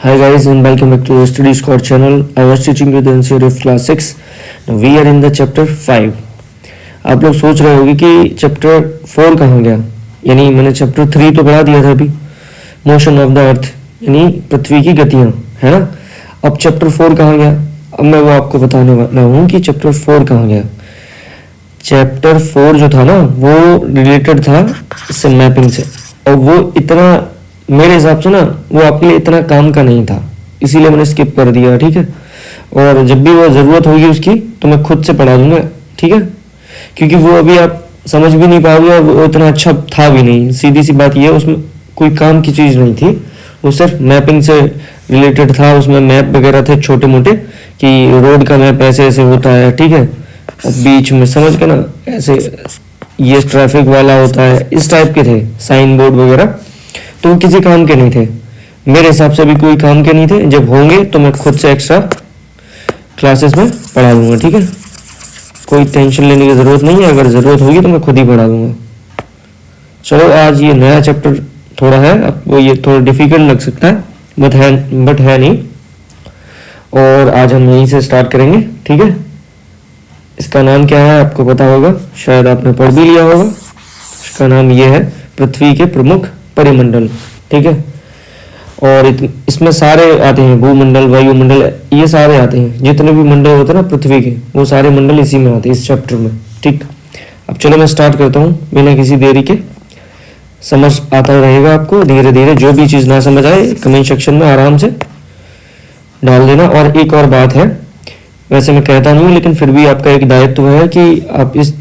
Hi guys and welcome back to the Study Squad channel. I was teaching you the NCERT of class 6. Now we are in the chapter 5. आप लोग सोच रहे होंगे कि chapter 4 कहाँ गया, यानी मैंने चैप्टर 3 तो पढ़ा दिया था अभी, मोशन ऑफ द अर्थ यानी पृथ्वी की गतियाँ, है ना। अब चैप्टर 4 कहाँ गया, अब मैं वो आपको बताने वाला हूँ कि चैप्टर 4 कहाँ गया। चैप्टर 4 जो था ना वो रिलेटेड था इससे मैपिंग से, और वो इतना मेरे हिसाब से ना वो आपके लिए इतना काम का नहीं था, इसीलिए मैंने स्किप कर दिया, ठीक है। और जब भी वो ज़रूरत होगी उसकी तो मैं खुद से पढ़ा दूंगा, ठीक है, क्योंकि वो अभी आप समझ भी नहीं पाओगे और वो इतना अच्छा था भी नहीं। सीधी सी बात ये है, उसमें कोई काम की चीज़ नहीं थी, वो सिर्फ मैपिंग से रिलेटेड था। उसमें मैप वगैरह थे छोटे मोटे कि रोड का मैप ऐसे ऐसे होता है, ठीक है, और बीच में समझ के ना ऐसे ये ट्रैफिक वाला होता है, इस टाइप के थे साइन बोर्ड वगैरह। तो वो किसी काम के नहीं थे, मेरे हिसाब से भी कोई काम के नहीं थे। जब होंगे तो मैं खुद से एक्स्ट्रा क्लासेस में पढ़ा दूंगा, ठीक है, कोई टेंशन लेने की ज़रूरत नहीं है। अगर ज़रूरत होगी तो मैं खुद ही पढ़ा दूंगा। चलो आज ये नया चैप्टर थोड़ा है, आपको ये थोड़ा डिफिकल्ट लग सकता है, बट है नहीं। और आज हम यहीं से स्टार्ट करेंगे, ठीक है। इसका नाम क्या है आपको पता होगा, शायद आपने पढ़ भी लिया होगा। इसका नाम ये है पृथ्वी के प्रमुख परिमंडल, ठीक है। और इसमें सारे आते हैं, भूमंडल, वायुमंडल, ये सारे आते हैं, जितने भी मंडल होते हैं ना पृथ्वी के, वो सारे मंडल इसी में आते हैं, इस चैप्टर में, ठीक। अब चलो मैं स्टार्ट करता हूँ बिना किसी देरी के। समझ आता रहेगा आपको धीरे धीरे, जो भी चीज़ ना समझ आए कमेंट सेक्शन में आराम से डाल देना। और एक और बात है, वैसे मैं कहता नहीं हूँ लेकिन फिर भी आपका एक दायित्व है कि आप इस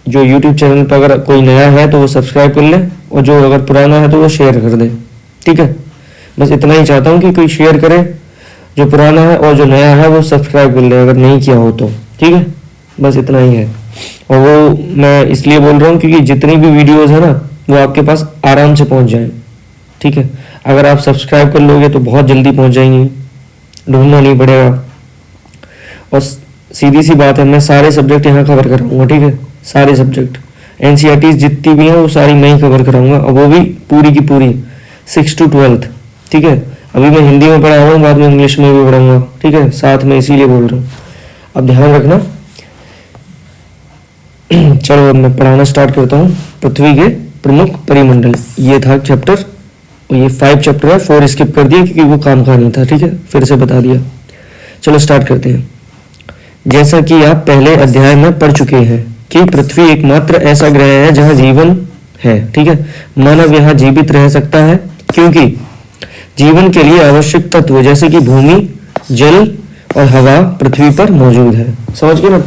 जो YouTube चैनल पर अगर कोई नया है तो वो सब्सक्राइब कर ले, और जो अगर पुराना है तो वो शेयर कर दे, ठीक है। बस इतना ही चाहता हूँ कि कोई शेयर करे जो पुराना है, और जो नया है वो सब्सक्राइब कर ले अगर नहीं किया हो तो, ठीक है। बस इतना ही है। और वो मैं इसलिए बोल रहा हूँ क्योंकि जितनी भी वीडियोज़ है ना वो आपके पास आराम से पहुँच जाए, ठीक है। अगर आप सब्सक्राइब कर लोगे तो बहुत जल्दी पहुँच जाएंगी, ढूंढना नहीं पड़ेगा। और सीधी सी बात है, मैं सारे सब्जेक्ट यहाँ कवर कराऊंगा, ठीक है, सारे सब्जेक्ट NCERT जितनी भी हैं वो सारी मैं ही कवर कराऊंगा, और वो भी पूरी की पूरी 6 to 12th, ठीक है। अभी मैं हिंदी में पढ़ा रहा हूँ, बाद में इंग्लिश में भी पढ़ाऊंगा, ठीक है, साथ में, इसीलिए बोल रहा हूँ। अब ध्यान रखना। चलो अब मैं पढ़ाना स्टार्ट करता हूँ। पृथ्वी के प्रमुख परिमंडल, ये था चैप्टर, और ये 5 चैप्टर है, 4 स्किप कर दिया क्योंकि वो काम का नहीं था, ठीक है, फिर से बता दिया। चलो स्टार्ट करते हैं। जैसा कि आप पहले अध्याय में पढ़ चुके हैं कि पृथ्वी एकमात्र ऐसा ग्रह है जहां जीवन है, ठीक है। मानव यहाँ जीवित रह सकता है क्योंकि जीवन के लिए आवश्यक तत्व जैसे कि भूमि, जल और हवा पृथ्वी पर मौजूद है। समझ गए ना,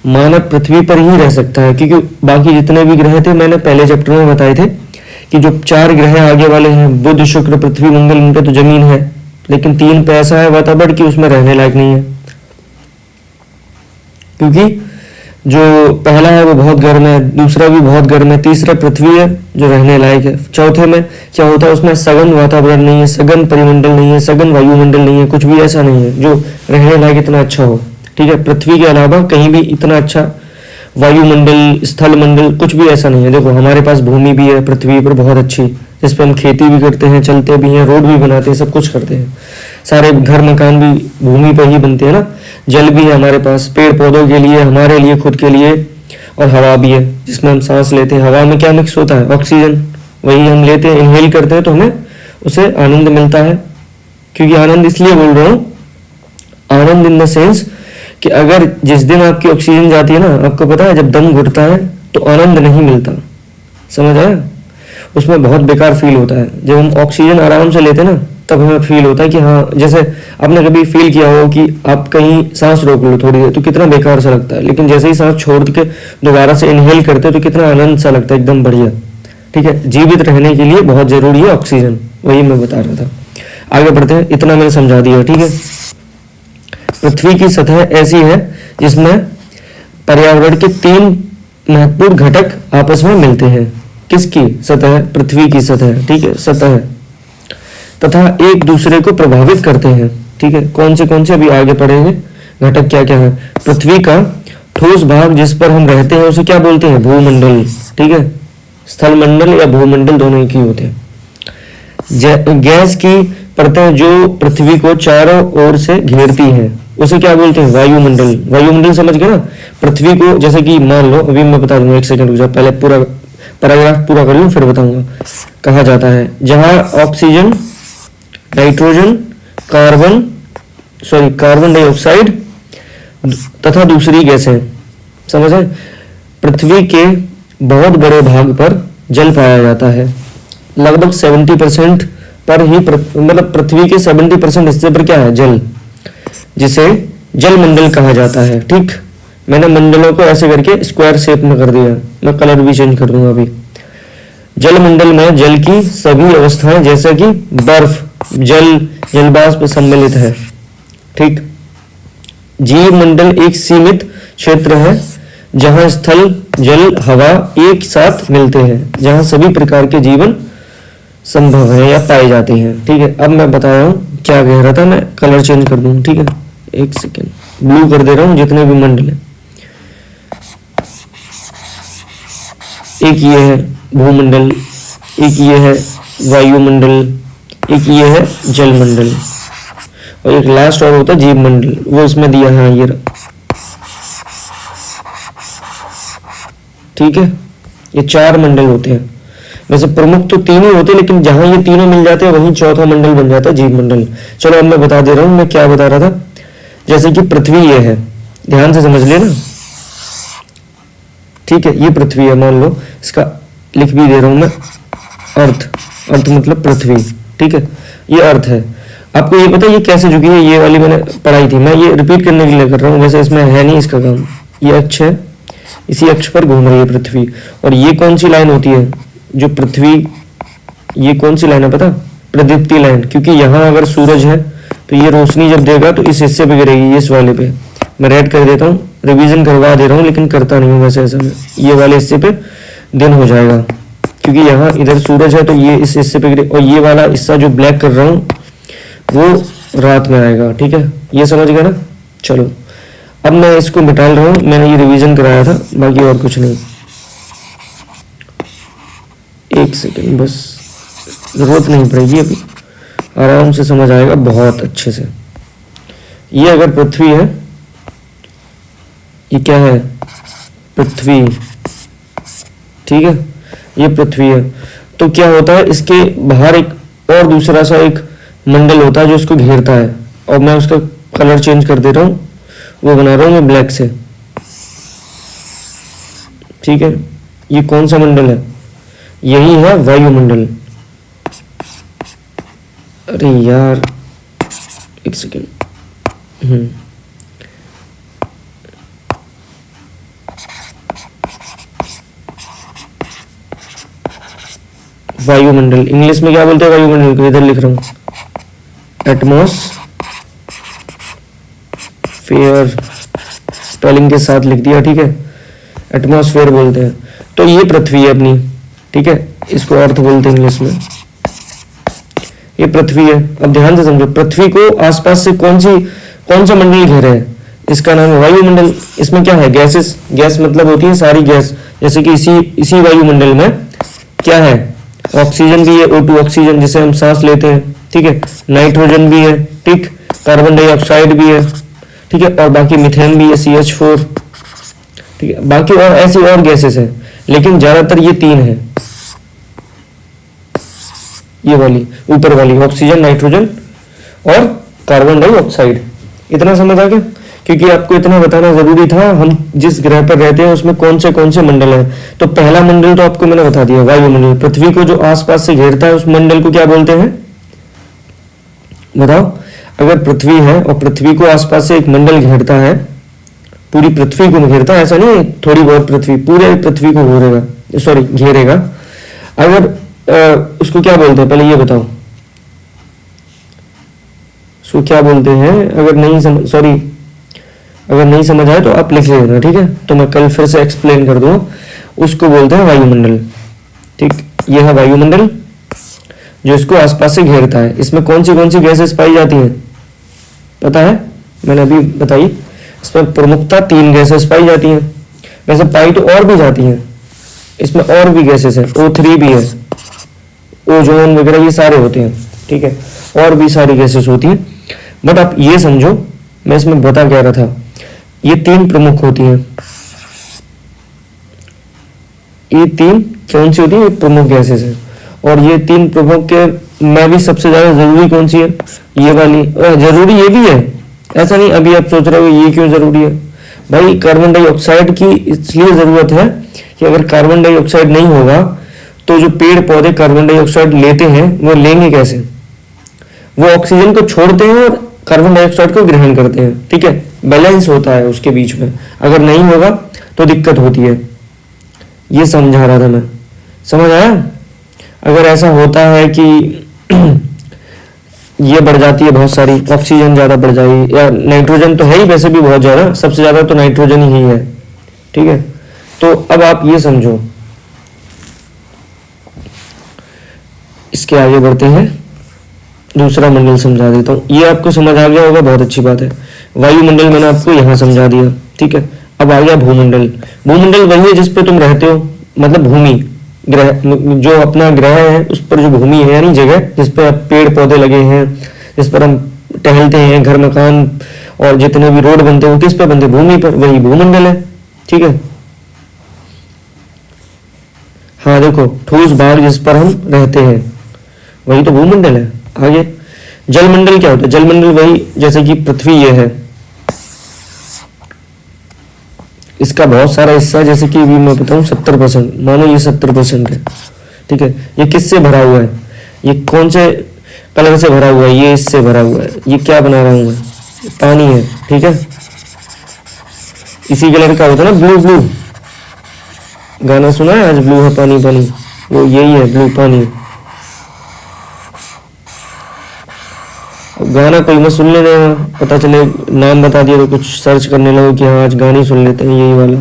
मानव पृथ्वी पर ही रह सकता है, क्योंकि बाकी जितने भी ग्रह थे मैंने पहले चैप्टर में बताए थे कि जो 4 ग्रह आगे वाले हैं, बुध, शुक्र, पृथ्वी, मंगल, उनपे तो जमीन है, लेकिन 3 पे ऐसा है वातावरण कि उसमें रहने लायक नहीं है, क्योंकि जो पहला है वो बहुत गर्म है, दूसरा भी बहुत गर्म है, तीसरा पृथ्वी है जो रहने लायक है, चौथे में क्या होता है, उसमें सघन वातावरण नहीं है, सघन परिमंडल नहीं है, सघन वायुमंडल नहीं है, कुछ भी ऐसा नहीं है जो रहने लायक इतना अच्छा हो, ठीक है। पृथ्वी के अलावा कहीं भी इतना अच्छा वायुमंडल, स्थल मंडल कुछ भी ऐसा नहीं है। देखो हमारे पास भूमि भी है पृथ्वी पर बहुत अच्छी, जिस पर हम खेती भी करते हैं, चलते भी हैं, रोड भी बनाते हैं, सब कुछ करते हैं, सारे घर मकान भी भूमि पर ही बनते हैं ना। जल भी है हमारे पास, पेड़ पौधों के लिए, हमारे लिए, खुद के लिए, और हवा भी है जिसमें हम सांस लेते हैं। हवा में क्या मिक्स होता है, ऑक्सीजन, वही हम लेते हैं, इनहेल करते हैं, तो हमें उसे आनंद मिलता है। क्योंकि आनंद इसलिए बोल रहा हूँ, आनंद इन द सेंस कि अगर जिस दिन आपकी ऑक्सीजन जाती है ना, आपको पता है जब दम घुटता है तो आनंद नहीं मिलता, समझ आया, उसमें बहुत बेकार फील होता है। जब हम ऑक्सीजन आराम से लेते हैं ना तब हमें फील होता है कि हाँ, जैसे आपने कभी फील किया हो कि आप कहीं सांस रोक लो थोड़ी देर तो कितना बेकार सा लगता है, लेकिन जैसे ही सांस छोड़ के दोबारा से इनहेल करते हो तो कितना आनंद सा लगता है, एकदम बढ़िया, ठीक है। जीवित रहने के लिए बहुत जरूरी है ऑक्सीजन, वही मैं बता रहा था। आगे बढ़ते हैं, इतना मैंने समझा दिया, ठीक है। पृथ्वी की सतह ऐसी है जिसमें पर्यावरण के 3 महत्वपूर्ण घटक आपस में मिलते हैं। किसकी सतह, पृथ्वी की सतह, ठीक है, सतह, तथा एक दूसरे को प्रभावित करते हैं, ठीक है। कौन से अभी आगे पढ़ेंगे, घटक क्या क्या है। पृथ्वी का ठोस भाग जिस पर हम रहते हैं उसे क्या बोलते हैं, भूमंडल, ठीक है। स्थल मंडल या भूमंडल दोनों एक ही होते हैं। गैस की परतें जो पृथ्वी को चारों ओर से घेरती है उसे क्या बोलते हैं? वायुमंडल। वायुमंडल समझ गए ना? पृथ्वी को, जैसे कि मान लो, अभी मैं बता दूंगा, एक सेकंड रुक जाओ, पहले पूरा पैराग्राफ पूरा कर लूं फिर बताऊंगा। कहा जाता है जहां ऑक्सीजन, नाइट्रोजन, कार्बन डाइऑक्साइड तथा दूसरी गैसें, समझ है, पृथ्वी के बहुत बड़े भाग पर जल पाया जाता है। लगभग 70% पर ही मतलब पृथ्वी के 70% हिस्से पर क्या है? जल, जिसे जल मंडल कहा जाता है। ठीक, मैंने मंडलों को ऐसे करके स्क्वायर शेप में कर दिया, मैं कलर भी चेंज कर दूंगा अभी। जल मंडल में जल की सभी अवस्थाएं जैसे कि बर्फ, जल, जलवाष्प सम्मिलित है। ठीक, जीव मंडल एक सीमित क्षेत्र है जहां स्थल, जल, हवा एक साथ मिलते हैं, जहां सभी प्रकार के जीवन संभव है या पाए जाते हैं। ठीक है, अब मैं बता रहा हूँ क्या कह रहा था, मैं कलर चेंज कर दूँ। ठीक है, एक सेकेंड, ब्लू कर दे रहा हूँ जितने भी मंडल है। एक ये है भूमंडल, एक ये है वायुमंडल, एक ये है जलमंडल, और एक लास्ट और होता है जीव मंडल, वो इसमें दिया है, ये रहा। ठीक है, ये 4 मंडल होते हैं। वैसे प्रमुख तो 3 ही होते हैं, लेकिन जहां ये तीनों मिल जाते हैं वहीं चौथा मंडल बन जाता है जीव मंडल। चलो अब मैं बता दे रहा हूं मैं क्या बता रहा था। जैसे कि पृथ्वी ये है, ध्यान से समझ लेना। ठीक है, ये पृथ्वी है, मान लो, इसका लिख भी दे रहा हूं मैं, अर्थ। अर्थ मतलब पृथ्वी। ठीक है, ये अर्थ है। आपको ये पता है ये कैसे झुकी है? ये वाली मैंने पढ़ाई थी, मैं ये रिपीट करने के लिए कर रहा हूँ, वैसे इसमें है नहीं इसका काम। ये अक्ष है, इसी अक्ष पर घूम रही है पृथ्वी। और ये कौन सी लाइन होती है जो पृथ्वी, ये कौन सी लाइन है पता? प्रदीप्ति लाइन, क्योंकि यहाँ अगर सूरज है तो ये रोशनी जब देगा तो इस हिस्से पे गिरेगी, इस वाले पे। मैं रेड कर देता हूँ, रिवीजन करवा दे रहा हूँ, लेकिन करता नहीं हूँ वैसे ऐसा में। ये वाले हिस्से पे दिन हो जाएगा, क्योंकि यहाँ इधर सूरज है तो ये इस हिस्से पे गिरे, और ये वाला हिस्सा जो ब्लैक कर रहा हूँ वो रात में आएगा। ठीक है, ये समझ गया ना? चलो अब मैं इसको मिटा रहा हूँ, मैंने ये रिवीजन कराया था, बाकी और कुछ नहीं। एक सेकेंड बस, जरूरत नहीं पड़ेगी अभी, आराम से समझ आएगा बहुत अच्छे से। ये अगर पृथ्वी है, ये क्या है? पृथ्वी। ठीक है, ये पृथ्वी है, तो क्या होता है, इसके बाहर एक और दूसरा सा एक मंडल होता है जो उसको घेरता है, और मैं उसका कलर चेंज कर दे रहा हूँ, वो बना रहा हूँ मैं ब्लैक से। ठीक है, ये कौन सा मंडल है? यही है वायुमंडल। अरे यार एक सेकेंड, वायुमंडल इंग्लिश में क्या बोलते हैं वायुमंडल को? इधर लिख रहा हूं, एटमॉस्फेयर, स्पेलिंग के साथ लिख दिया। ठीक है, एटमॉस्फेयर बोलते हैं। तो ये पृथ्वी है अपनी। ठीक है, इसको अर्थ बोलते हैं इंग्लिश में। ये पृथ्वी है। अब ध्यान से समझो, पृथ्वी को आसपास से कौन सा मंडल घेरे है? इसका नाम है वायुमंडल। इसमें क्या है? गैसेस। गैस मतलब होती है सारी गैस, जैसे कि इसी वायुमंडल में क्या है? ऑक्सीजन भी है, O2 ऑक्सीजन जिसे हम सांस लेते हैं। ठीक है, नाइट्रोजन भी है, ठीक, कार्बन डाइऑक्साइड भी है, ठीक है, और बाकी मीथेन भी है, CH4। ठीक है, बाकी और ऐसी और गैसेस है, लेकिन ज्यादातर ये 3 है। ये वाली ऊपर वाली ऑक्सीजन, नाइट्रोजन और कार्बन डाइऑक्साइड। इतना समझ आ गया? क्योंकि आपको इतना बताना जरूरी था, हम जिस ग्रह पर रहते हैं उसमें कौन से मंडल हैं। तो पहला मंडल तो आपको मैंने बता दिया, वायुमंडल। पृथ्वी को जो आसपास से घेरता है उस मंडल को क्या बोलते हैं? बताओ। अगर पृथ्वी है और पृथ्वी को आसपास से एक मंडल घेरता है, पूरी पृथ्वी को घेरता है, ऐसा नहीं थोड़ी बहुत पृथ्वी, पूरे पृथ्वी को घेरेगा। अगर उसको क्या बोलते हैं, पहले ये बताओ, उसको क्या बोलते हैं? अगर नहीं समझ आए तो आप लिख लेना, ठीक है? तो मैं कल फिर से एक्सप्लेन कर दूंगा। उसको बोलते हैं वायुमंडल। ठीक, यह है वायुमंडल जो इसको आसपास से घेरता है। इसमें कौन सी गैसेस पाई जाती हैं पता है? मैंने अभी बताई। इसमें प्रमुखता 3 गैसेस पाई जाती हैं। वैसे पाई तो और भी जाती हैं, इसमें और भी गैसेस है, O3 भी है, ओजोन वगैरह, ये सारे होते हैं। ठीक है, और भी सारी गैसेस होती हैं, बट आप ये समझो मैं इसमें बता क्या रहा था, ये 3 प्रमुख होती हैं। ये 3 कौन सी होती है? प्रमुख गैसेस है। और ये 3 प्रमुख के में भी सबसे ज्यादा जरूरी कौन सी है? ये वाली। जरूरी ये भी है, ऐसा नहीं अभी आप सोच रहे हो ये क्यों जरूरी है। भाई कार्बन डाइऑक्साइड की इसलिए जरूरत है कि अगर कार्बन डाइऑक्साइड नहीं होगा तो जो पेड़ पौधे कार्बन डाइऑक्साइड लेते हैं वो लेंगे कैसे? वो ऑक्सीजन को छोड़ते हैं और कार्बन डाइऑक्साइड को ग्रहण करते हैं, ठीक है, बैलेंस होता है उसके बीच में। अगर नहीं होगा तो दिक्कत होती है, ये समझा रहा था मैं, समझ आया? अगर ऐसा होता है कि ये बढ़ जाती है बहुत सारी, ऑक्सीजन ज्यादा बढ़ जाएगी, या नाइट्रोजन तो है ही वैसे भी बहुत ज्यादा, सबसे ज्यादा तो नाइट्रोजन ही है, ठीक है। तो अब आप ये समझो, इसके आगे बढ़ते हैं, दूसरा मंडल समझा देता हूँ। ये आपको समझ आ गया होगा, बहुत अच्छी बात है। वायुमंडल मैंने आपको यहाँ समझा दिया, ठीक है। अब आ गया भूमंडल। भूमंडल वही है जिस पे तुम रहते हो, मतलब भूमि, ग्रह, जो अपना ग्रह है उस पर जो भूमि है, यानी जगह जिस पर पेड़ पौधे लगे हैं, जिस पर हम टहलते हैं, घर मकान और जितने भी रोड बनते हैं किस पर बनते हैं? भूमि पर, वही भूमंडल है, ठीक है। हाँ देखो, ठोस भाग जिस पर हम रहते हैं वही तो भूमंडल है। आगे जलमंडल क्या होता है? जलमंडल वही जैसे कि पृथ्वी ये है, इसका बहुत सारा हिस्सा, जैसे कि अभी मैं बताऊं 70%, मानो ये 70% है, ठीक है। ये किससे भरा हुआ है? ये कौन से कलर से भरा हुआ है? ये इससे भरा हुआ है। ये क्या बना रहा हूं मैं? पानी है, ठीक है। इसी कलर का होता है ना ब्लू ब्लू, गाना सुना है आज, ब्लू है पानी पानी, वो यही है ब्लू पानी। गाना कोई मत सुन लेना, पता चले नाम बता दिया तो कुछ सर्च करने लगो कि हाँ आज गाने सुन लेते हैं, यही वाला।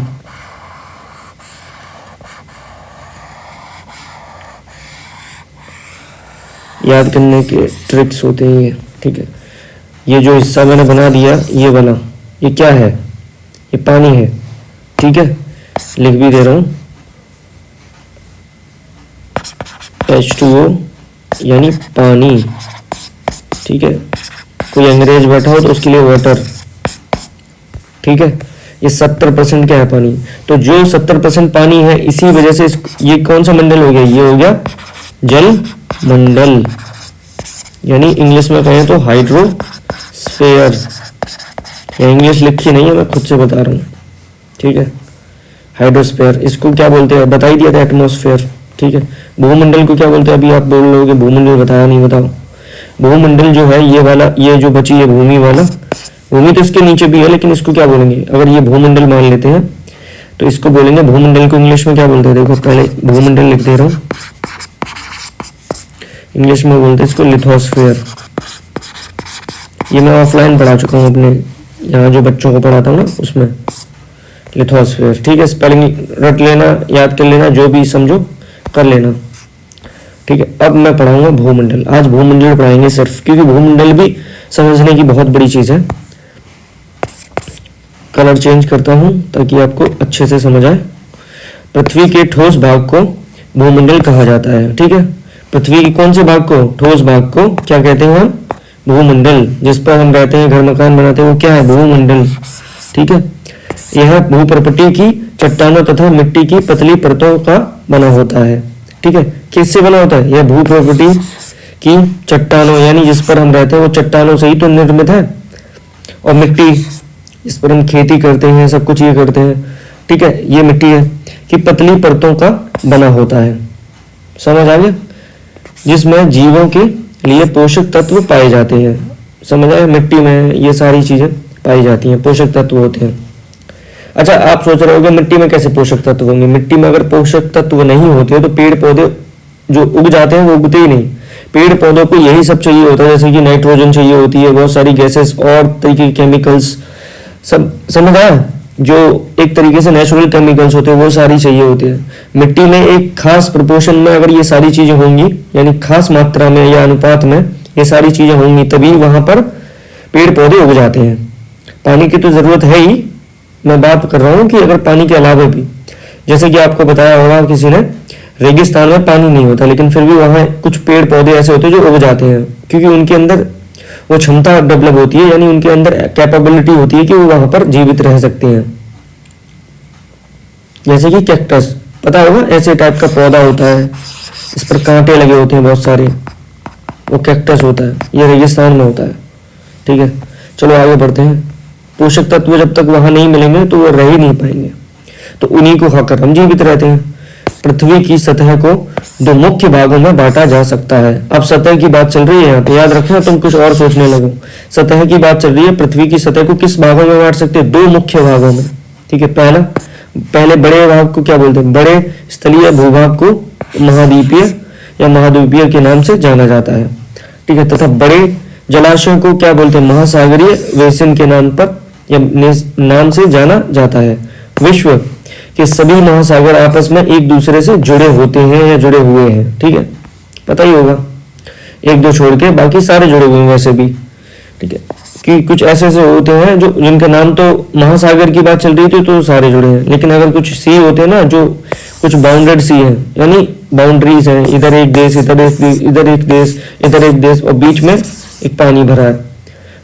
याद करने के ट्रिक्स होते हैं ये, ठीक है। ये जो हिस्सा मैंने बना दिया ये वाला, ये क्या है? ये पानी है, ठीक है। लिख भी दे रहा हूं, H2O यानी पानी, ठीक है। कोई अंग्रेज बैठा हो तो उसके लिए वाटर, ठीक है। ये 70% क्या है? पानी। तो जो 70% पानी है, इसी वजह से ये कौन सा मंडल हो गया? ये हो गया जल मंडल, यानी इंग्लिश में कहें तो हाइड्रोस्फीयर। या इंग्लिश लिखी नहीं है, मैं खुद से बता रहा हूँ, ठीक है। हाइड्रोस्फीयर, इसको क्या बोलते हैं? बता ही दिया था, एटमॉस्फेयर, ठीक है। भूमंडल को क्या बोलते हैं? अभी आप बोल रहे हो कि भूमंडल बताया नहीं, बताओ। भूमंडल जो है ये वाला, ये जो बची है भूमि वाला, भूमि तो इसके नीचे भी है, लेकिन इसको क्या बोलेंगे? अगर ये भूमंडल मान लेते हैं तो इसको बोलेंगे, भूमंडल को इंग्लिश में क्या बोलते हैं? देखो पहले भूमंडल लिख दे रहा हूं, इंग्लिश में बोलते हैं इसको लिथोस्फीयर। ये मैं ऑफलाइन पढ़ा चुका हूँ अपने यहाँ, जो बच्चों को पढ़ाता हूँ ना उसमें, लिथोस्फीयर, ठीक है। स्पेलिंग रट लेना, याद कर लेना, जो भी समझो कर लेना, ठीक है। अब मैं पढ़ाऊंगा भूमंडल, आज भूमंडल पढ़ाएंगे सिर्फ, क्योंकि भूमंडल भी समझने की बहुत बड़ी चीज है। कलर चेंज करता हूं ताकि आपको अच्छे से समझ आए। पृथ्वी के ठोस भाग को भूमंडल कहा जाता है, ठीक है। पृथ्वी के कौन से भाग को? ठोस भाग को क्या कहते हैं हम? भूमंडल। जिस पर हम रहते हैं, घर मकान बनाते हैं, वो क्या है? भूमंडल, ठीक है। यह भूप्रपटी की चट्टानों तथा मिट्टी की पतली परतों का बना होता है, ठीक है। किससे बना होता है? यह भूप्रपटी की चट्टानों, यानी जिस पर हम रहते हैं वो चट्टानों से ही तो निर्मित है, और मिट्टी जिस पर हम खेती करते हैं, सब कुछ ये करते हैं, ठीक है, ये मिट्टी है कि पतली परतों का बना होता है। समझ आ गया? जिसमें जीवों के लिए पोषक तत्व पाए जाते हैं। समझ आया? मिट्टी में ये सारी चीजें पाई जाती हैं, पोषक तत्व होते हैं। अच्छा, आप सोच रहे होगे मिट्टी में कैसे पोषक तत्व होंगे? मिट्टी में अगर पोषक तत्व नहीं होते तो पेड़ पौधे जो उग जाते हैं वो उगते ही नहीं। पेड़ पौधों को यही सब चाहिए होता है, जैसे कि नाइट्रोजन चाहिए होती है, बहुत सारी गैसेस और तरीके के केमिकल्स, सब समझ आया? जो एक तरीके से नेचुरल केमिकल्स होते हैं वो सारी चाहिए होते हैं। मिट्टी में एक खास प्रोपोर्शन में अगर ये सारी चीजें होंगी, यानी खास मात्रा में या अनुपात में ये सारी चीजें होंगी, तभी वहां पर पेड़ पौधे उग जाते हैं। पानी की तो जरूरत है ही, मैं बात कर रहा हूँ कि अगर पानी के अलावा भी, जैसे कि आपको बताया होगा किसी ने, रेगिस्तान में पानी नहीं होता, लेकिन फिर भी वहाँ कुछ पेड़ पौधे ऐसे होते हैं जो उग जाते हैं, क्योंकि उनके अंदर वो क्षमता डेवलप होती है, यानी उनके अंदर कैपेबिलिटी होती है कि वो वहाँ पर जीवित रह सकते हैं। जैसे कि कैक्टस, पता होगा ऐसे टाइप का पौधा होता है, इस पर कांटे लगे होते हैं बहुत सारे, वो कैक्टस होता है, ये रेगिस्तान में होता है। ठीक है, चलो आगे बढ़ते हैं। पोषक तत्व जब तक वहां नहीं मिलेंगे तो वो रह ही नहीं पाएंगे, तो उन्हीं को खाकर हम जीवित रहते हैं। पृथ्वी की सतह को दो मुख्य भागों में बांटा जा सकता है। अब सतह की बात चल रही है यहाँ पे, याद रखना, तुम कुछ और सोचने लगो। सतह की बात चल रही है, पृथ्वी की सतह को किस भागों में बांट सकते हैं? दो मुख्य भागों में। ठीक है, पहले बड़े भाग को क्या बोलते हैं? बड़े स्थलीय भूभाग को महाद्वीपीय या महाद्वीपीय के नाम से जाना जाता है। ठीक है, तथा बड़े जलाशयों को क्या बोलते हैं? महासागरीय बेसिन के नाम पर या नाम से जाना जाता है। विश्व के सभी महासागर आपस में एक दूसरे से जुड़े होते हैं या जुड़े हुए हैं। ठीक है, पता ही होगा, एक दो छोड़ के बाकी सारे जुड़े हुए हैं वैसे भी। ठीक है, कि कुछ ऐसे ऐसे होते हैं जो जिनका नाम तो महासागर की बात चल रही थी तो सारे जुड़े हैं, लेकिन अगर कुछ सी होते हैं ना जो कुछ बाउंडेड सी है, यानी बाउंड्रीज है, इधर एक देश, इधर एक देश, इधर एक देश, इधर एक देश और बीच में एक पानी भरा है,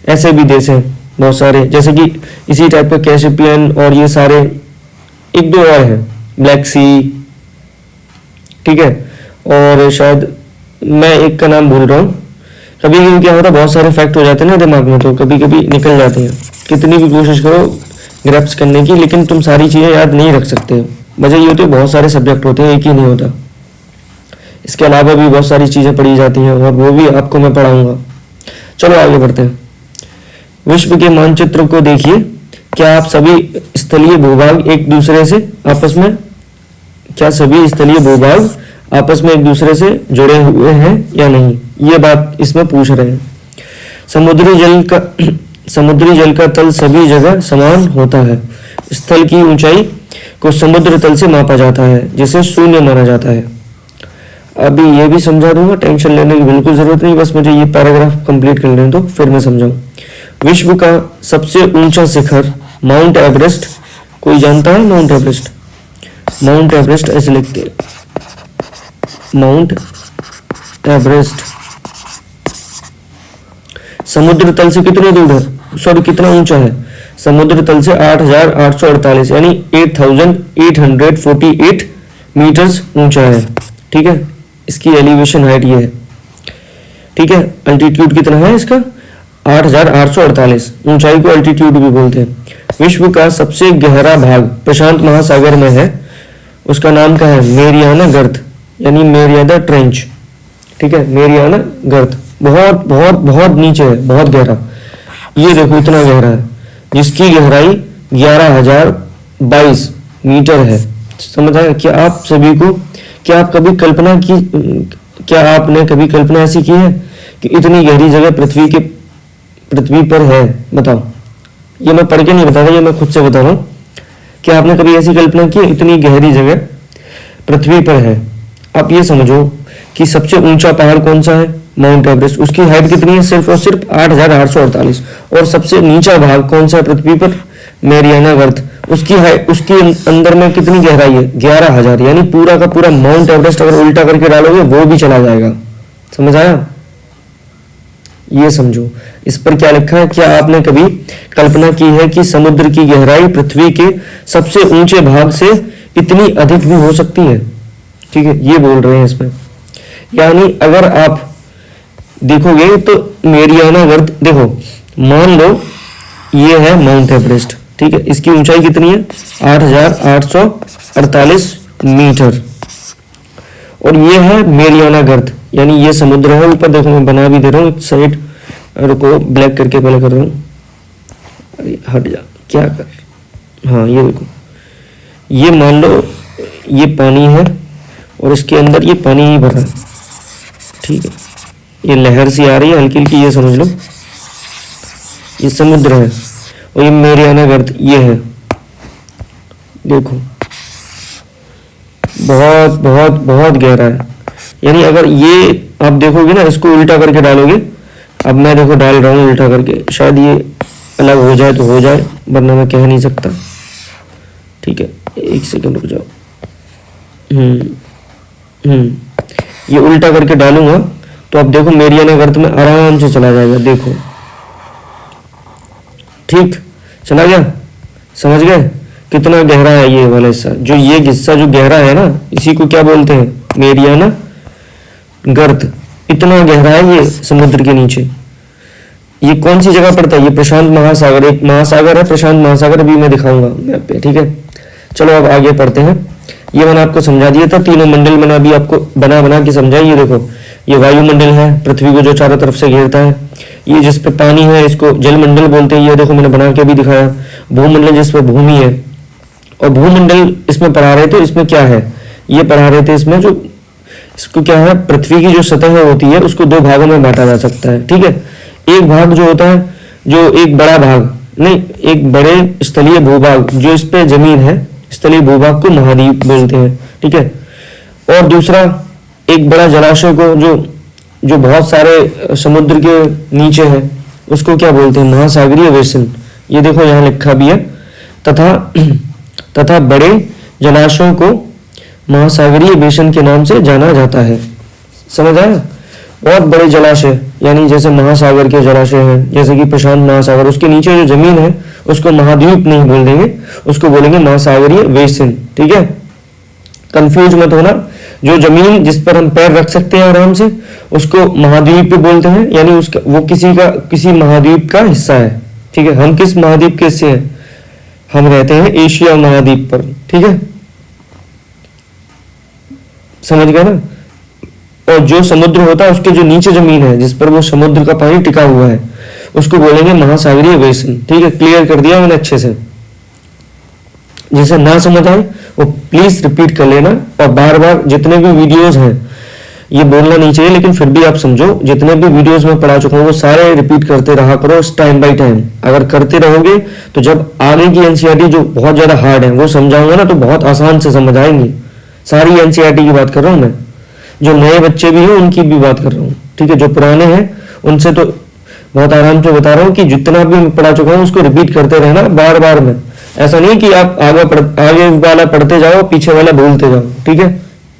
ऐसे भी देश हैं बहुत सारे। जैसे कि इसी टाइप का कैसिपियन और ये सारे, एक दो और है, ब्लैक सी। ठीक है, और शायद मैं एक का नाम भूल रहा हूँ। कभी कभी क्या होता है, बहुत सारे फैक्ट हो जाते हैं ना दिमाग में, तो कभी कभी निकल जाते हैं। कितनी भी कोशिश करो ग्रैप्स करने की, लेकिन तुम सारी चीज़ें याद नहीं रख सकते। वजह ये होती है बहुत सारे सब्जेक्ट होते हैं, एक ही नहीं होता। इसके अलावा भी बहुत सारी चीज़ें पढ़ी जाती हैं और वो भी आपको मैं पढ़ाऊंगा। चलो आगे बढ़ते हैं। विश्व के मानचित्र को देखिए। क्या आप सभी स्थलीय भूभाग एक दूसरे से आपस में क्या सभी स्थलीय भूभाग आपस में एक दूसरे से जुड़े हुए हैं या नहीं, ये बात इसमें पूछ रहे हैं। समुद्री जल का तल सभी जगह समान होता है। स्थल की ऊंचाई को समुद्र तल से मापा जाता है, जिसे शून्य माना जाता है। अभी ये भी समझा दूंगा, टेंशन लेने की बिल्कुल जरूरत नहीं, बस मुझे ये पैराग्राफ कंप्लीट कर लेने दो फिर मैं समझाऊं। विश्व का सबसे ऊंचा शिखर माउंट एवरेस्ट, कोई जानता है माउंट एवरेस्ट? माउंट एवरेस्ट ऐसे लिखते हैं, माउंट एवरेस्ट समुद्र तल से कितने दूर है, सॉरी कितना ऊंचा है? समुद्र तल से 8,848 यानी 8,848 मीटर्स ऊंचा है। ठीक है, इसकी एलिवेशन हाइट ये है। ठीक है, अल्टीट्यूड कितना है इसका? 8,848। ऊंचाई को अल्टीट्यूड भी बोलते हैं। विश्व का सबसे गहरा भाग प्रशांत महासागर में है, उसका नाम क्या है? मेरियाना गर्त, यानी मेरियाना ट्रेंच। ठीक है, मेरियाना गर्त बहुत बहुत बहुत नीचे है, बहुत गहरा। ये देखो इतना गहरा है, जिसकी गहराई 11,022 मीटर है। समझ आया? क्या आप सभी को, क्या आप कभी कल्पना की, क्या आपने कभी कल्पना ऐसी की है कि इतनी गहरी जगह पृथ्वी पर है? बताओ। ये मैं पढ़ के नहीं बता रहा, ये मैं खुद से बता रहा हूँ। क्या आपने कभी ऐसी कल्पना की इतनी गहरी जगह पृथ्वी पर है? आप ये समझो कि सबसे ऊंचा पहाड़ कौन सा है? Mount Everest. उसकी हाइट कितनी है? सिर्फ और सिर्फ 8,848। और सबसे नीचा भाग कौन सा है पृथ्वी पर? मेरियाना गर्त। उसकी हाइट, उसके अंदर में कितनी गहराई है? 11,000। यानी पूरा का पूरा माउंट एवरेस्ट अगर उल्टा करके डालोगे वो भी चला जाएगा। समझ आया? ये समझो। इस पर क्या लिखा है? क्या आपने कभी कल्पना की है कि समुद्र की गहराई पृथ्वी के सबसे ऊंचे भाग से इतनी अधिक भी हो सकती है? ठीक है, ये बोल रहे हैं इसमें। यानी अगर आप देखोगे तो मेरियाना गर्त, देखो मान लो ये है माउंट एवरेस्ट। ठीक है, इसकी ऊंचाई कितनी है? 8,848 मीटर। और ये है मेरियाना गर्त, यानी ये समुद्र है ऊपर। देखो मैं बना भी दे रहा हूँ साइड, रुको ब्लैक करके पहले कर रहा हूँ। अरे हट जा, क्या कर, हाँ ये देखो, ये मान लो ये पानी है और इसके अंदर ये पानी ही भरा है। ठीक है, ये लहर सी आ रही है हल्की हल्की, ये समझ लो ये समुद्र है। और ये मेरियाना गर्त ये है, देखो बहुत बहुत बहुत गहरा है। यानी अगर ये आप देखोगे ना, इसको उल्टा करके डालोगे, अब मैं देखो डाल रहा हूँ उल्टा करके, शायद ये अलग हो जाए तो हो जाए, वरना मैं कह नहीं सकता। ठीक है, एक सेकंड रुक जाओ। ये उल्टा करके डालूंगा तो अब देखो मेरियाना गर्त में आराम से चला जाएगा, देखो ठीक चला गया। समझ गए कितना गहरा है ये वाला हिस्सा, जो ये हिस्सा जो गहरा है ना, इसी को क्या बोलते हैं, मेरियाना गर्त। इतना गहरा है ये समुद्र के नीचे। ये कौन सी जगह पड़ता है, ये प्रशांत महासागर, एक महासागर है प्रशांत महासागर, अभी मैं दिखाऊंगा मैप पे, ठीक है। चलो अब आगे पढ़ते हैं। ये मैंने आपको समझा दिया था, तीनों मंडल मैंने अभी आपको बना बना के समझा। ये देखो ये वायुमंडल है, पृथ्वी को जो चारों तरफ से घेरता है। ये जिस पे पानी है इसको जलमंडल बोलते हैं, ये देखो मैंने बना के भी दिखाया। भूमंडल जिस पे भूमि है, और भूमंडल इसमें पढ़ा रहे थे, इसमें क्या है ये पढ़ा रहे थे, इसमें जो इसको क्या है, पृथ्वी की जो सतह होती है उसको दो भागों में बांटा जा सकता है, ठीक है। एक भाग जो होता है, जो एक बड़ा भाग नहीं, एक बड़े स्थलीय भूभाग जो इस पे जमीन है, स्थलीय भूभाग को महाद्वीप बोलते हैं, ठीक है। और दूसरा एक बड़ा जलाशय को जो बहुत सारे समुद्र के नीचे है उसको क्या बोलते हैं, महासागरीय बेसिन। ये देखो यहाँ लिखा भी है, तथा बड़े जलाशयों को महासागरीय बेसिन के नाम से जाना जाता है। समझ आया। और बड़े जलाशय यानी जैसे महासागर के जलाशय हैं, जैसे कि प्रशांत महासागर, उसके नीचे जो जमीन है उसको महाद्वीप नहीं बोल देंगे, उसको बोलेंगे महासागरीय बेसिन, ठीक है। कंफ्यूज मत होना। जो जमीन जिस पर हम पैर रख सकते हैं आराम से उसको महाद्वीप भी बोलते हैं, यानी उसका वो किसी महाद्वीप का हिस्सा है, ठीक है। हम किस महाद्वीप के हिस्से हैं, हम रहते हैं एशिया महाद्वीप पर, ठीक है। समझ गए ना। और जो समुद्र होता है उसके जो नीचे जमीन है जिस पर वो समुद्र का पानी टिका हुआ है उसको बोलेंगे महासागरीय बेसिन, ठीक है। क्लियर कर दिया मैंने अच्छे से। जिसे ना समझ आए वो प्लीज रिपीट कर लेना, और बार बार जितने भी वीडियोस हैं ये बोलना नहीं चाहिए, लेकिन फिर भी आप समझो, जितने भी वीडियोस में पढ़ा चुका हूँ वो सारे रिपीट करते रहा करो टाइम बाय टाइम। अगर करते रहोगे तो जब आगे की एनसीईआरटी जो बहुत ज्यादा हार्ड है वो समझाऊंगा ना तो बहुत आसान से समझ आएंगी। सारी एनसीईआरटी की बात कर रहा हूँ मैं, जो नए बच्चे भी हैं उनकी भी बात कर रहा हूँ, ठीक है। जो पुराने हैं उनसे तो बहुत आराम से बता रहा हूँ कि जितना भी मैं पढ़ा चुका हूँ उसको रिपीट करते रहना बार बार में। ऐसा नहीं कि आप आगे वाला पढ़ते जाओ पीछे वाला भूलते जाओ, ठीक है।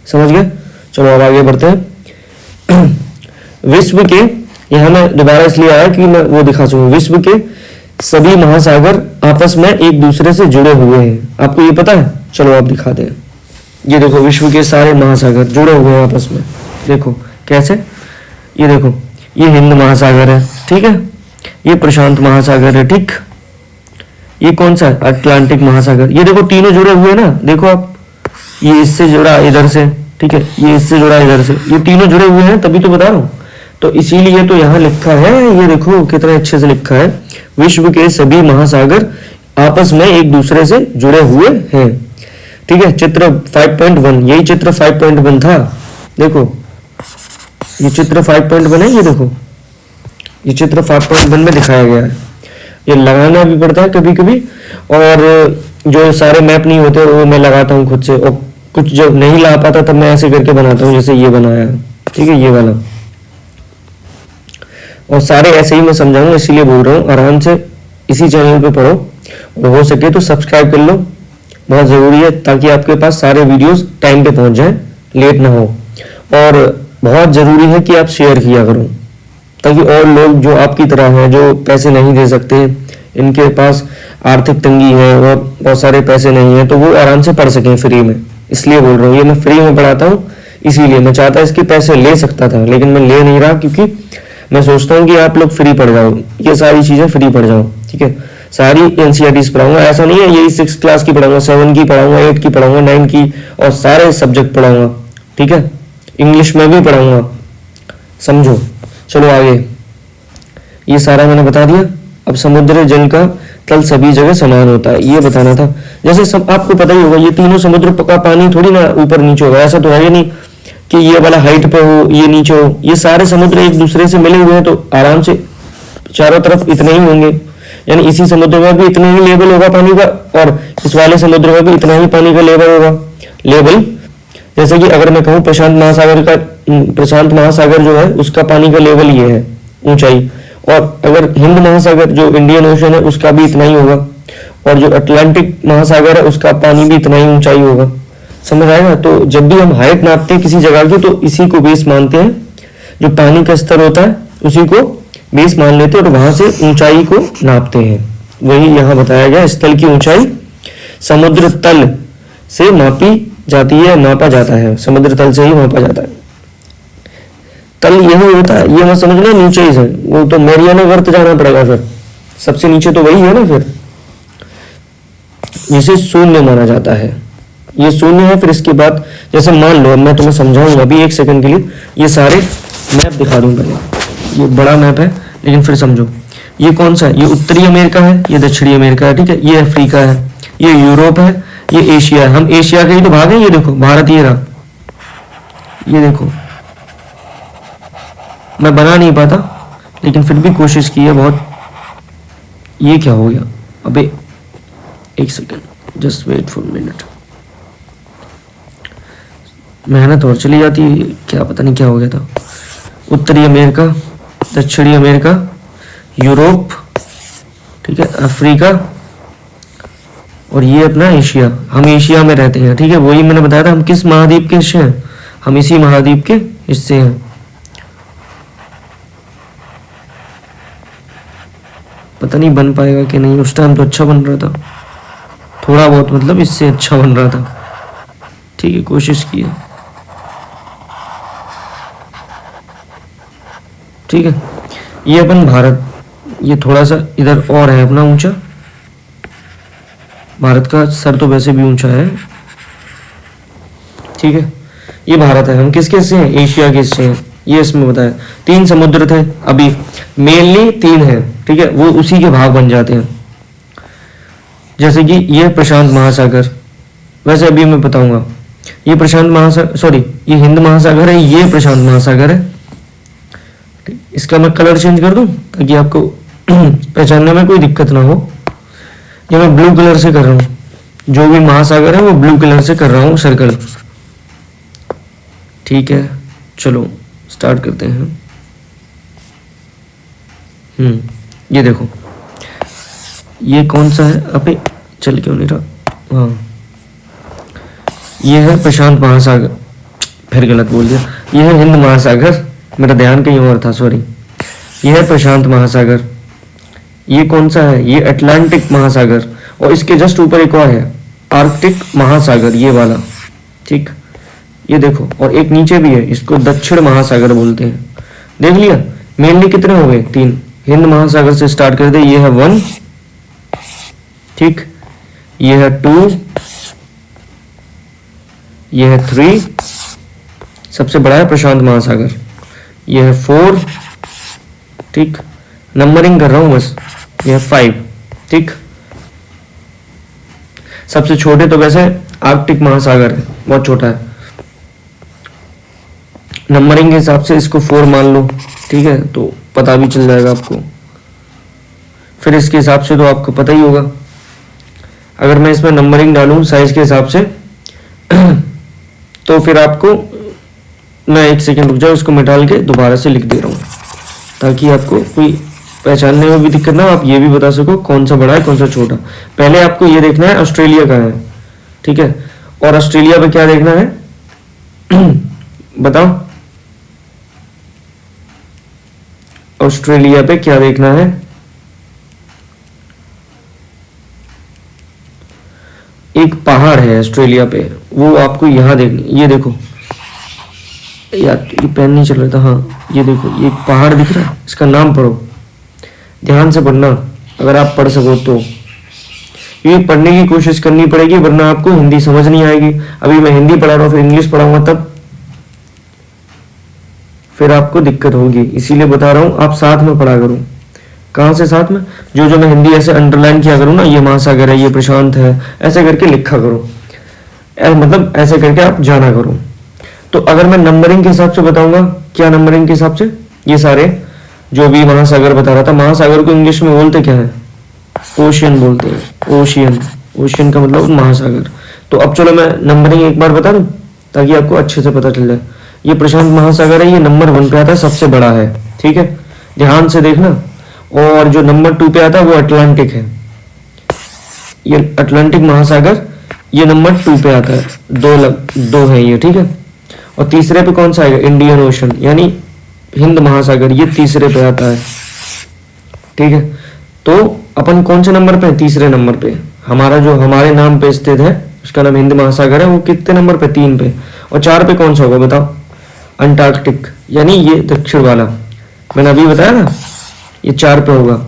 समझ गए। चलो अब आगे बढ़ते हैं। विश्व के, यहाँ मैं दोबारा इसलिए आया कि मैं वो दिखा सकूं, विश्व के सभी महासागर आपस में एक दूसरे से जुड़े हुए हैं। आपको ये पता है। चलो आप दिखाते हैं। ये देखो विश्व के सारे महासागर जुड़े हुए हैं आपस में। देखो कैसे, ये देखो ये हिंद महासागर है, ठीक है। ये प्रशांत महासागर है, ठीक। ये कौन सा, अटलांटिक महासागर। ये देखो तीनों जुड़े हुए हैं ना, देखो आप, ये इससे जुड़ा इधर से, ठीक है, ये इससे जुड़ा इधर से, ये तीनों जुड़े हुए हैं, तभी तो बता रहा हूँ। तो इसीलिए तो यहाँ लिखा है, ये देखो कितने अच्छे से लिखा है, विश्व के सभी महासागर आपस में एक दूसरे से जुड़े हुए हैं, ठीक है। चित्र 5.1, यही चित्र 5.1 था। देखो ये चित्र 5.1 है, ये देखो ये चित्र 5.1 में दिखाया गया है। ये लगाना भी पड़ता है कभी कभी, और जो सारे मैप नहीं होते वो मैं लगाता हूँ खुद से, और कुछ जब नहीं ला पाता तब मैं ऐसे करके बनाता हूँ, जैसे ये बनाया, ठीक है, ये वाला। और सारे ऐसे ही मैं समझाऊंगा, इसीलिए बोल रहा हूँ आराम से इसी चैनल पे पढ़ो, और हो सके तो सब्सक्राइब कर लो, बहुत ज़रूरी है, ताकि आपके पास सारे वीडियोस टाइम पे पहुंच जाएं, लेट ना हो। और बहुत ज़रूरी है कि आप शेयर किया करो, ताकि और लोग जो आपकी तरह हैं, जो पैसे नहीं दे सकते, इनके पास आर्थिक तंगी है और बहुत सारे पैसे नहीं है, तो वो आराम से पढ़ सकें फ्री में। इसलिए बोल रहा हूँ, ये मैं फ्री में पढ़ाता हूँ, इसीलिए मैं चाहता इसके पैसे ले सकता था, लेकिन मैं ले नहीं रहा, क्योंकि मैं सोचता हूँ कि आप लोग फ्री पढ़ जाओ, ये सारी चीज़ें फ्री पढ़ जाओ, ठीक है। सारी एनसीईआरटीज पढ़ाऊंगा, ऐसा नहीं है यही 6 क्लास की पढ़ाऊंगा, 7 की पढ़ाऊंगा, 8 की पढ़ाऊंगा, 9 की, और सारे सब्जेक्ट पढ़ाऊंगा, ठीक है। इंग्लिश में भी पढ़ाऊंगा, समझो। चलो आगे, ये सारा मैंने बता दिया। अब समुद्र जल का तल सभी जगह समान होता है, ये बताना था। जैसे सब आपको पता ही होगा, ये तीनों समुद्र का पानी थोड़ी ना ऊपर नीचे होगा, ऐसा तो है नहीं कि ये वाला हाइट पे हो ये नीचे हो। ये सारे समुद्र एक दूसरे से मिले हुए हैं, तो आराम से चारों तरफ इतने ही होंगे, यानी इसी समुद्र में भी इतना ही लेवल होगा पानी का, और इस वाले समुद्र में भी इतना ही पानी का लेवल होगा। लेवल जैसे कि अगर मैं कहूँ प्रशांत महासागर जो है उसका पानी का लेवल ये है, ऊंचाई, और अगर हिंद महासागर जो इंडियन ओशन है उसका भी इतना ही होगा, और जो अटलांटिक महासागर है उसका पानी भी इतना ही ऊंचाई होगा। समझ आएगा। तो जब भी हम हाइट नापते हैं किसी जगह की तो इसी को बेस मानते हैं, जो पानी का स्तर होता है उसी को बेस मान लेते हैं और वहां से ऊंचाई को नापते हैं। वही यहाँ बताया गया, स्थल की ऊंचाई समुद्र तल से मापी जाती है, मापा जाता है, समुद्र तल से ही मापा जाता है। तल यही होता है, ये मत समझना नीचे ही से, वो तो मैरियाना वर्त जाना पड़ेगा, फिर सबसे नीचे तो वही है ना। फिर जिसे शून्य माना जाता है, ये शून्य है। फिर इसके बाद जैसे मान लो, अब मैं तुम्हें समझाऊंगा अभी एक सेकंड के लिए, ये सारे मैप दिखा दूं पहले। ये बड़ा मैप है लेकिन फिर समझो, ये कौन सा है, ये उत्तरी अमेरिका है, ये दक्षिणी अमेरिका है, ठीक है, ये अफ्रीका है, ये यूरोप है, ये एशिया है। हम एशिया के ही तो भाग हैं। ये देखो भारत ये रहा, ये देखो मैं बना नहीं पाता लेकिन फिर भी कोशिश की है बहुत। ये क्या हो गया, अबे एक second, just wait for minute, मेहनत और चली जाती है, क्या पता नहीं क्या हो गया था। उत्तरी अमेरिका, दक्षिणी अमेरिका, यूरोप, ठीक है, अफ्रीका और ये अपना एशिया। हम एशिया में रहते हैं, ठीक है, वही मैंने बताया था। हम किस महाद्वीप के हिस्से हैं, हम इसी महाद्वीप के हिस्से हैं। पता नहीं बन पाएगा कि नहीं, उस टाइम तो अच्छा बन रहा था, थोड़ा बहुत मतलब इससे अच्छा बन रहा था, ठीक है, कोशिश की है, ठीक है। ये अपन भारत, ये थोड़ा सा इधर और है अपना ऊंचा, भारत का सर तो वैसे भी ऊंचा है, ठीक है। ये भारत है, हम किसके हिस्से हैं, एशिया के हिस्से हैं। ये इसमें बताया 3 समुद्र थे, अभी मेनली 3 है, ठीक है, वो उसी के भाग बन जाते हैं। जैसे कि ये प्रशांत महासागर, वैसे अभी मैं बताऊंगा, ये प्रशांत महासागर, सॉरी ये हिंद महासागर है, ये प्रशांत महासागर है। इसका मैं कलर चेंज कर दूं ताकि आपको पहचानने में कोई दिक्कत ना हो। ये मैं ब्लू कलर से कर रहा हूँ, जो भी महासागर है वो ब्लू कलर से कर रहा हूँ सर्कल, ठीक है। चलो स्टार्ट करते हैं। ये देखो, ये कौन सा है, अबे चल क्यों नहीं रहा, हाँ ये है प्रशांत महासागर, फिर गलत बोल दिया, ये है हिंद महासागर, मेरा ध्यान कहीं और था, सॉरी। ये है प्रशांत महासागर। ये कौन सा है, ये अटलांटिक महासागर, और इसके जस्ट ऊपर एक और है आर्कटिक महासागर, ये वाला, ठीक, ये देखो। और एक नीचे भी है, इसको दक्षिण महासागर बोलते हैं। देख लिया, मेनली कितने हो गए, 3। हिंद महासागर से स्टार्ट कर दे, ये है 1, ठीक, ये है 2, ये है 3, सबसे बड़ा है प्रशांत महासागर, ये है 4, ठीक, नंबरिंग कर रहा हूं बस, ये है 5, ठीक। सबसे छोटे तो वैसे आर्कटिक महासागर है, बहुत छोटा है, नंबरिंग के हिसाब से इसको 4 मान लो, ठीक है, तो पता भी चल जाएगा आपको। फिर इसके हिसाब से तो आपको पता ही होगा, अगर मैं इसमें नंबरिंग डालूं साइज के हिसाब से तो फिर आपको, मैं एक सेकंड रुक जाओ, इसको मैं डाल के दोबारा से लिख दे रहा हूँ ताकि आपको कोई पहचानने में भी दिक्कत ना हो, आप ये भी बता सको कौन सा बड़ा है कौन सा छोटा। पहले आपको ये देखना है ऑस्ट्रेलिया का है, ठीक है, और ऑस्ट्रेलिया पे क्या देखना है बताओ, ऑस्ट्रेलिया पे क्या देखना है, एक पहाड़ है ऑस्ट्रेलिया पे, वो आपको यहां देखना, ये देखो यार, ये पेन नहीं चल रहा था, हाँ ये देखो, ये एक पहाड़ दिख रहा है, इसका नाम पढ़ो, ध्यान से पढ़ना अगर आप पढ़ सको तो, ये पढ़ने की कोशिश करनी पड़ेगी वरना आपको हिंदी समझ नहीं आएगी। अभी मैं हिंदी पढ़ा रहा हूँ, फिर इंग्लिश पढ़ाऊंगा तब फिर आपको दिक्कत होगी, इसीलिए बता रहा हूँ आप साथ में पढ़ा करो। कहाँ से साथ में, जो मैं हिंदी ऐसे अंडरलाइन किया करूँ ना, ये महासागर है, ये प्रशांत है, ऐसे करके लिखा करो, मतलब ऐसे करके आप जाना करो। तो अगर मैं नंबरिंग के हिसाब से बताऊंगा, क्या नंबरिंग के हिसाब से, ये सारे जो भी महासागर बता रहा था, महासागर को इंग्लिश में बोलते क्या है, ओशियन बोलते हैं, ओशियन, ओशियन का मतलब महासागर। तो अब चलो मैं नंबरिंग एक बार बता दूं ताकि आपको अच्छे से पता चल जाए। ये प्रशांत महासागर है, ये नंबर 1 पे आता है, सबसे बड़ा है, ठीक है, ध्यान से देखना। और जो नंबर 2 पे आता है वो अटलांटिक है, ये अटलांटिक महासागर, ये नंबर 2 पे आता है, दो है ये, ठीक है। और तीसरे पे कौन सा आएगा, इंडियन ओशन यानी हिंद महासागर, ये तीसरे पे आता है, ठीक है। तो अपन कौन से नंबर पे, तीसरे नंबर पे। हमारा जो हमारे नाम पे स्थित है उसका नाम हिंद महासागर है, वो कितने नंबर पे, 3 पे। और 4 पे कौन सा होगा बताओ, अंटार्कटिक यानी ये दक्षिण वाला, मैंने अभी बताया ना, ये 4 पे होगा।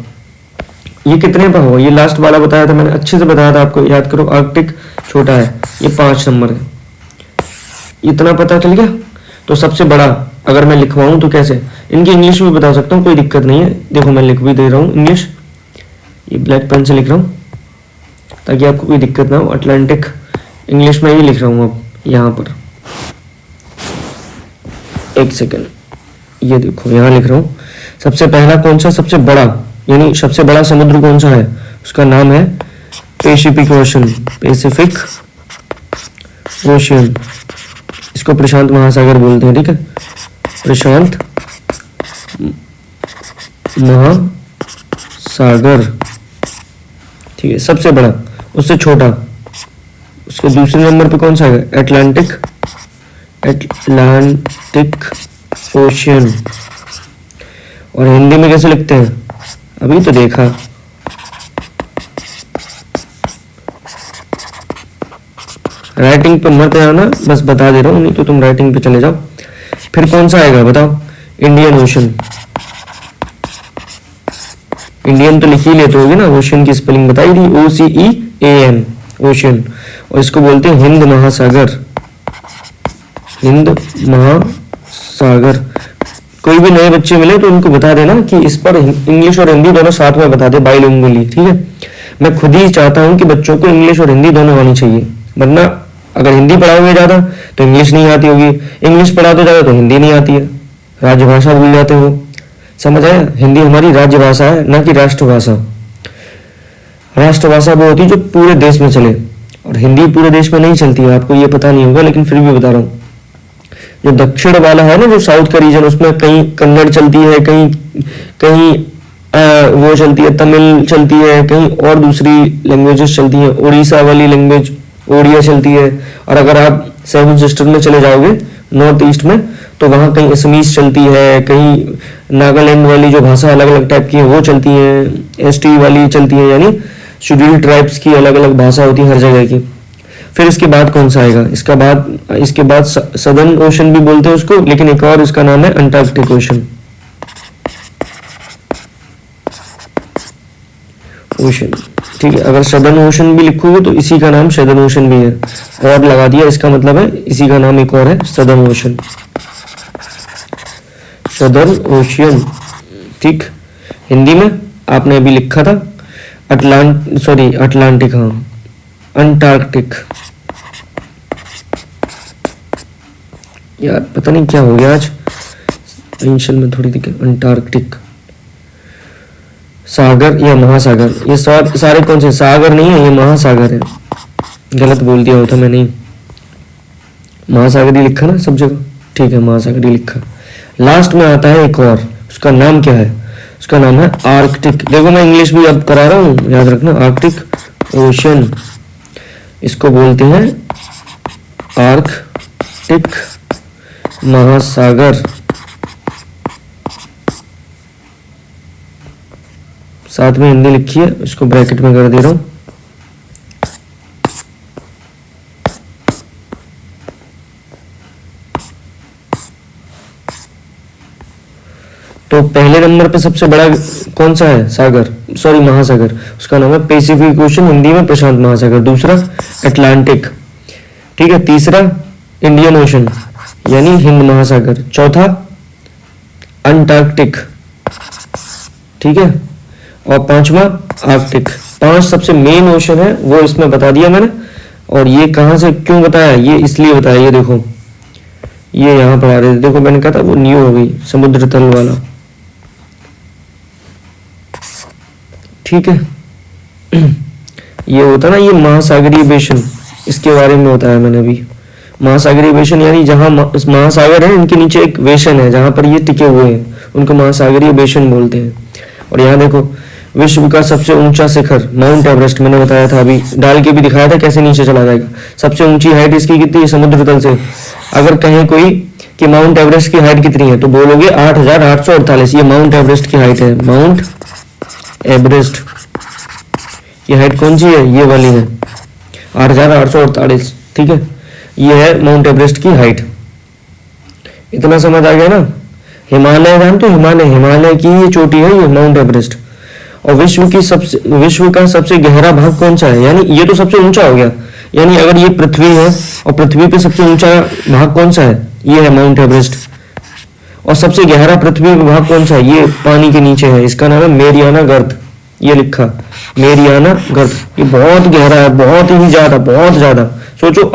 ये कितने पे होगा, ये लास्ट वाला बताया था मैंने, अच्छे से बताया था आपको, याद करो। आर्कटिक छोटा है, ये 5 नंबर है। इतना पता चल गया। तो सबसे बड़ा अगर मैं लिखवाऊं तो कैसे, इनकी इंग्लिश में बता सकता हूँ, कोई दिक्कत नहीं है। देखो मैं लिख भी दे रहा हूँ इंग्लिश, ये ब्लैक पेन से लिख रहा हूँ ताकि आपको कोई दिक्कत ना हो। अटलांटिक इंग्लिश में ही लिख रहा हूँ अब यहाँ पर, एक सेकेंड, ये देखो यहाँ लिख रहा हूँ। सबसे पहला कौन सा, सबसे बड़ा यानी सबसे बड़ा समुद्र कौन सा है, उसका नाम है पैसिफिक ओशन, पैसिफिक ओशियन। इसको प्रशांत महासागर बोलते हैं, ठीक है, प्रशांत महासागर, ठीक है, सबसे बड़ा। उससे छोटा, उसके दूसरे नंबर पे कौन सा है, अटलांटिक, अटलांटिक ओशियन। और हिंदी में कैसे लिखते हैं, अभी तो देखा, राइटिंग पे मत आना, बस बता दे रहा हूँ, नहीं तो तुम राइटिंग पे चले जाओ। फिर कौन सा आएगा बताओ, इंडियन ओशन। इंडियन तो लिख ही लेते होगे ना, ओशन की स्पेलिंग बताई थी, OCEAN, ओशन। और इसको बोलते हैं हिंद महासागर, हिंद महासागर। कोई भी नए बच्चे मिले तो उनको बता देना कि इस पर इंग्लिश और हिंदी दोनों साथ में बता दे, बाइलिंगुअली, ठीक है। मैं खुद ही चाहता हूँ कि बच्चों को इंग्लिश और हिंदी दोनों आनी चाहिए, वरना अगर हिंदी पढ़ाओगे ज्यादा तो इंग्लिश नहीं आती होगी, इंग्लिश पढ़ाते ज्यादा तो हिंदी नहीं आती है, राजभाषा भूल जाते हो। समझ आया, हिंदी हमारी राजभाषा है, ना कि राष्ट्रभाषा। राष्ट्रभाषा वो होती है जो पूरे देश में चले, और हिंदी पूरे देश में नहीं चलती है, आपको ये पता नहीं होगा, लेकिन फिर भी बता रहा हूँ। जो दक्षिण वाला है ना, जो साउथ का रीजन, उसमें कहीं कन्नड़ चलती है, कहीं कहीं वो चलती है, तमिल चलती है, कहीं और दूसरी लैंग्वेजेस चलती है, उड़ीसा वाली लैंग्वेज ओडिया चलती है। और अगर आप सेवन सिस्टर में चले जाओगे नॉर्थ ईस्ट में, तो वहाँ कहीं असमीज चलती है, कहीं नागालैंड वाली जो भाषा अलग अलग टाइप की है वो चलती है, ST वाली चलती है, यानी शेड्यूल्ड ट्राइब्स की अलग अलग भाषा होती है हर जगह की। फिर इसके बाद कौन सा आएगा, इसके बाद सदर्न ओशन भी बोलते हैं उसको, लेकिन एक और उसका नाम है अंटार्कटिक ओशन, ओशन, ठीक है। अगर सदर्न ओशन भी लिखोगे तो इसी का नाम सदर्न ओशन भी है, और लगा दिया, इसका मतलब है इसी का नाम एक और है, सदर्न ओशन, सदर्न ओशियन, ठीक। हिंदी में आपने अभी लिखा था अटलांटिक, हाँ, अंटार्कटिक। यार पता नहीं क्या हो गया आज, पेंशन में थोड़ी दिक्कत। अंटार्कटिक, सागर या महासागर, ये सारे कौन से, सागर नहीं है, ये महासागर है, गलत बोल दिया होता मैंने, महासागर ही लिखा ना सब जगह, ठीक है, महासागर ही लिखा। लास्ट में आता है एक और, उसका नाम क्या है, उसका नाम है आर्कटिक। देखो मैं इंग्लिश भी अब करा रहा हूँ, याद रखना, आर्कटिक ओशन, इसको बोलते हैं आर्कटिक महासागर। साथ में हिंदी लिखी है, इसको ब्रैकेट में कर दे रहा हूं। तो पहले नंबर पे सबसे बड़ा कौन सा है, सागर, सॉरी महासागर, उसका नाम है पैसिफिक ओशन, हिंदी में प्रशांत महासागर। दूसरा अटलांटिक, ठीक है। तीसरा इंडियन ओशन यानी हिंद महासागर। चौथा अंटार्कटिक, ठीक है। और पांचवा आर्कटिक। 5 सबसे मेन ओशन है वो इसमें बता दिया मैंने। और ये कहां से क्यों बताया, ये इसलिए बताया, ये देखो ये यहां पर आ रहे थे, देखो मैंने कहा था वो न्यू हो गई, समुद्र तल वाला, ठीक है। ये होता ना, ये महासागरीय बेशन, इसके बारे में बताया मैंने अभी। महासागरीय बेशन यानी जहां महासागर है, इनके नीचे एक बेशन है जहां पर ये टिके हुए हैं, उनको महासागरीय बेशन बोलते हैं। और यहाँ देखो विश्व का सबसे ऊंचा शिखर माउंट एवरेस्ट, मैंने बताया था अभी, डाल के भी दिखाया था कैसे नीचे चला जाएगा। सबसे ऊंची हाइट इसकी कितनी है समुद्र तल से? अगर कहें कोई कि माउंट एवरेस्ट की हाइट कितनी है तो बोलोगे 8,848। ये माउंट एवरेस्ट की हाइट है। माउंट एवरेस्ट की हाइट कौन सी है? ये वाली है 8,848। ठीक है, ये है माउंट एवरेस्ट की हाइट। इतना समझ आ गया ना। हिमालय जान तो हिमालय की ये चोटी है ये माउंट एवरेस्ट। और विश्व का सबसे गहरा भाग कौन सा है? यानी ये तो सबसे ऊंचा हो गया, यानी अगर ये पृथ्वी है और पृथ्वी पे सबसे ऊंचा भाग कौन सा है? ये है माउंट एवरेस्ट। और सबसे गहरा पृथ्वी पे भाग कौन सा है? ये पानी के नीचे है, इसका नाम है मेरियाना गर्त। ये लिखा मेरियाना गर्त, ये बहुत गहरा है, बहुत ही ज्यादा, बहुत ज्यादा। सोचो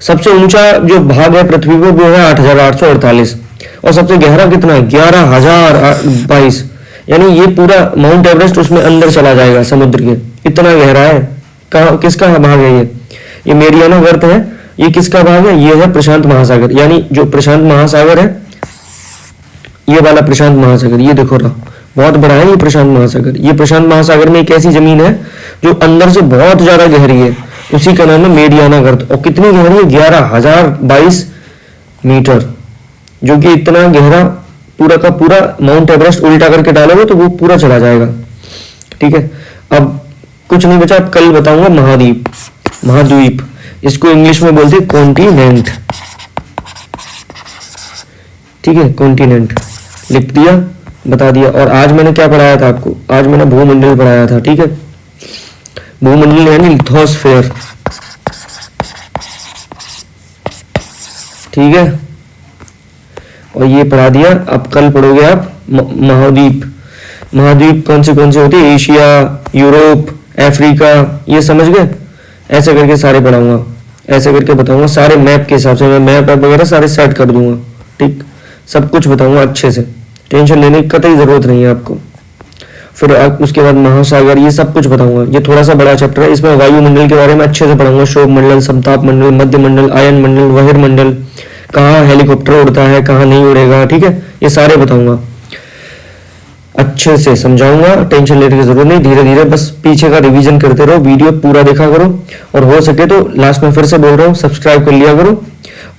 सबसे ऊंचा जो भाग है पृथ्वी पे वो है 8,848 और सबसे गहरा कितना है? 11,022। यानी ये पूरा माउंट एवरेस्ट उसमें अंदर चला जाएगा समुद्र के, इतना गहरा है। कहाँ, किसका भाग है ये मेरियाना गर्त है। ये किसका भाग है? ये है प्रशांत महासागर, यानी जो प्रशांत महासागर है, ये वाला प्रशांत महासागर, ये देखो रहा बहुत बड़ा है ये प्रशांत महासागर। ये प्रशांत महासागर में एक ऐसी जमीन है जो अंदर से बहुत ज्यादा गहरी है, उसी का नाम है मेरियाना गर्त। और कितनी गहरी है? 11,022 मीटर, जो कि इतना गहरा पूरा का पूरा माउंट एवरेस्ट उल्टा करके डालोगे तो वो पूरा चला जाएगा। ठीक है, अब कुछ नहीं बचा, अब कल बताऊंगा महाद्वीप। इसको इंग्लिश में बोलते हैं कॉन्टिनेंट। ठीक है, कॉन्टिनेंट लिख दिया, बता दिया। और आज मैंने क्या पढ़ाया था आपको? आज मैंने भूमंडल पढ़ाया था। ठीक है, भूमंडल यानी लिथोस्फेयर। ठीक है, और ये पढ़ा दिया। अब कल पढ़ोगे आप महाद्वीप। महाद्वीप कौन से होते हैं? एशिया, यूरोप, अफ्रीका, ये समझ गए? ऐसे करके सारे पढ़ाऊंगा, ऐसे करके बताऊंगा सारे मैप के हिसाब से। मैं मैप वगैरह सारे सेट कर दूंगा। ठीक, सब कुछ बताऊंगा अच्छे से, टेंशन लेने की कतई जरूरत नहीं है आपको। फिर उसके बाद महासागर, ये सब कुछ बताऊंगा। ये थोड़ा सा बड़ा चैप्टर है, इसमें वायुमंडल के बारे में अच्छे से पढ़ाऊंगा। शोभ मंडल, समताप मंडल, मध्य मंडल, आयन मंडल, बहिर्मंडल, कहाँ हेलीकॉप्टर उड़ता है, कहाँ नहीं उड़ेगा। ठीक है, ये सारे बताऊंगा, अच्छे से समझाऊंगा, टेंशन लेने की जरूरत नहीं। धीरे धीरे बस पीछे का रिवीजन करते रहो, वीडियो पूरा देखा करो। और हो सके तो लास्ट में फिर से बोल रहा हूँ, सब्सक्राइब कर लिया करो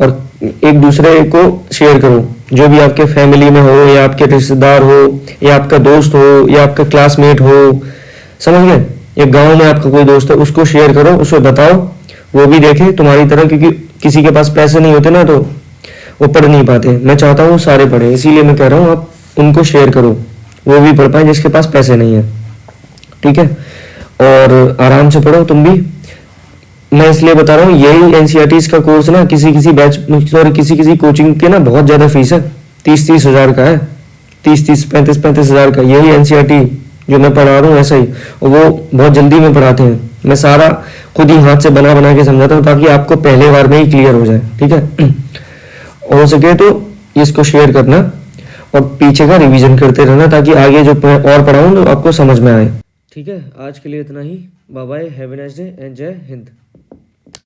और एक दूसरे को शेयर करो। जो भी आपके फैमिली में हो, या आपके रिश्तेदार हो, या आपका दोस्त हो, या आपका क्लासमेट हो, समझ गए? या गाँव में आपका कोई दोस्त है, उसको शेयर करो, उसको बताओ, वो भी देखे तुम्हारी तरह। क्योंकि किसी के पास पैसे नहीं होते ना, तो वो पढ़ नहीं पाते। मैं चाहता हूँ सारे पढ़े, इसीलिए मैं कह रहा हूँ आप उनको शेयर करो, वो भी पढ़ पाए जिसके पास पैसे नहीं है। ठीक है, और आराम से पढ़ो तुम भी। मैं इसलिए बता रहा हूँ, यही एनसीईआरटी का कोर्स ना किसी बैच और किसी कोचिंग के ना बहुत ज्यादा फीस है, 30 हजार का है, 35 हजार का। यही एनसीईआरटी जो मैं पढ़ा रहा हूँ ऐसा ही, और वो बहुत जल्दी में पढ़ाते हैं। मैं सारा खुद ही हाथ से बना के समझाता हूँ ताकि आपको पहले बार में ही क्लियर हो जाए। ठीक है, हो सके तो इसको शेयर करना और पीछे का रिवीजन करते रहना ताकि आगे जो और पढ़ाऊँ तो आपको समझ में आए। ठीक है, आज के लिए इतना ही। Bye bye, have a nice day and जय हिंद।